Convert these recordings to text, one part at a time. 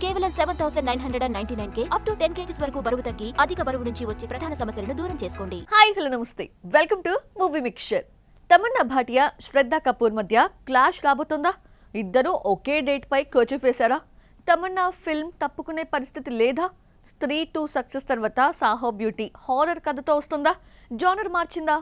కేవలం 7,999K up to 10 kgs వరకు బరువు తగ్గి అధిక బరువు నుంచి వచ్చే ప్రధాన సమస్యలను దూరం చేసుకోండి. హాయ్ హలో నమస్తే, welcome to movie mixture. Tamannaah Bhatia, Shraddha Kapoor మధ్య క్లాష్ రాబోతుందా? ఇద్దరు ఒకే డేట్ పై కర్చీఫ్ వేశారా? తమన్నా ఫిల్మ్ తప్పుకునే పరిస్థితి లేదా? స్త్రీ 2 సక్సెస్ తర్వాత సాహో బ్యూటీ హారర్ కథతో వస్తుందా? జానర్ మార్చిందా?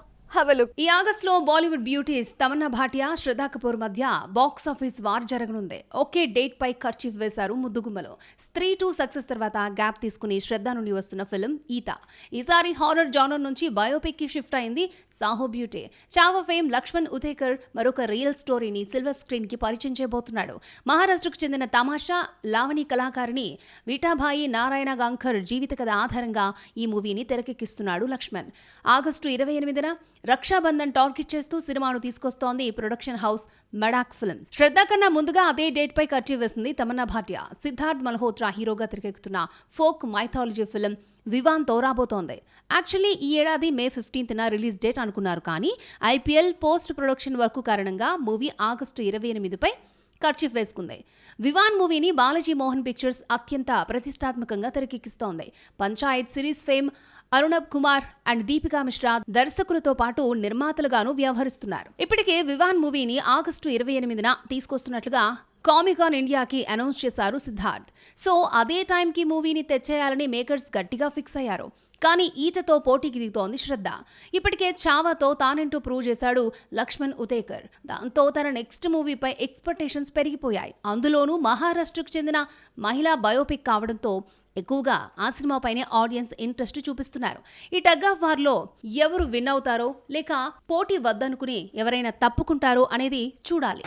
ఈ ఆగస్టులో బాలీవుడ్ బ్యూటీస్ తమన్నా భాటియా, శ్రద్ధా కపూర్ మధ్య బాక్స్ ఆఫీస్ వార్ జరగనుంది. ఒకే డేట్ పై కర్చీఫ్ వేశారు ముద్దుగుమ్మలో. స్త్రీ 2 సక్సెస్ తర్వాత గ్యాప్ తీసుకుని శ్రద్ధ నుండి వస్తున్న ఫిల్మ్ ఈత. ఈసారి హారర్ జానర్ నుంచి బయోపిక్ కి షిఫ్ట్ అయింది సాహో బ్యూటీ. చావా ఫేమ్ లక్ష్మణ్ ఉతేకర్ మరొక రియల్ స్టోరీని సిల్వర్ స్క్రీన్ కి పరిచయం చేయబోతున్నాడు. మహారాష్ట్రకు చెందిన తమాషా లావణి కళాకారిణి విఠాభాయి నారాయణ గాంకర్ జీవిత కథ ఆధారంగా ఈ మూవీని తెరకెక్కిస్తున్నాడు లక్ష్మణ్. ఆగస్టు 28న రక్షాబంధన్ టార్గెట్ చేస్తూ సినిమాను తీసుకొస్తోంది ప్రొడక్షన్ హౌస్ మడాక్ ఫిల్మ్స్. శ్రద్ధ కన్నా ముందుగా అదే డేట్ పై కర్చీఫ్ వేసింది తమన్నా భాటియా. సిద్ధార్థ్ మల్హోత్రా హీరోగా తెరకెక్కుతున్న ఫోక్ మైథాలజీ ఫిల్మ్ వివాన్ తో రాబోతోంది. యాక్చువల్లీ ఈ ఏడాది మే 15న రిలీజ్ డేట్ అనుకున్నారు, కానీ ఐపీఎల్ పోస్ట్ ప్రొడక్షన్ వర్క్ కారణంగా మూవీ ఆగస్టు 28పై కర్చీఫ్ వేసుకుంది. వివాన్ మూవీని బాలాజీ మోహన్ పిక్చర్స్ అత్యంత ప్రతిష్టాత్మకంగా తెరకెక్కిస్తోంది. Panchayat series fame Arunabh Kumar and Deepika Mishra దర్శకులతో పాటు నిర్మాతలుగాను వ్యవహరిస్తున్నారు. ఇప్పటికే వివాన్ మూవీని ఆగస్టు 28న తీసుకొస్తున్నట్లుగా కామికాన్ ఇండియాకి అనౌన్స్ చేశారు సిద్ధార్థ్. సో అదే టైంకి మూవీని తెచ్చేయాలని మేకర్స్ గట్టిగా ఫిక్స్ అయ్యారు. కానీ ఈతతో పోటీకి దిగుతోంది శ్రద్ధ. ఇప్పటికే చావాతో తానేంటో ప్రూవ్ చేశాడు లక్ష్మణ్ ఉతేకర్. దాంతో తన నెక్స్ట్ మూవీపై ఎక్స్పెక్టేషన్స్ పెరిగిపోయాయి. అందులోనూ మహారాష్ట్రకు చెందిన మహిళా బయోపిక్ కావడంతో ఎక్కువగా ఆ సినిమాపైనే ఆడియన్స్ ఇంట్రెస్ట్ చూపిస్తున్నారు. ఈ టగ్ ఆఫ్ వార్ లో ఎవరు విన్ అవుతారో లేక పోటీ వద్దనుకుని ఎవరైనా తప్పుకుంటారో అనేది చూడాలి.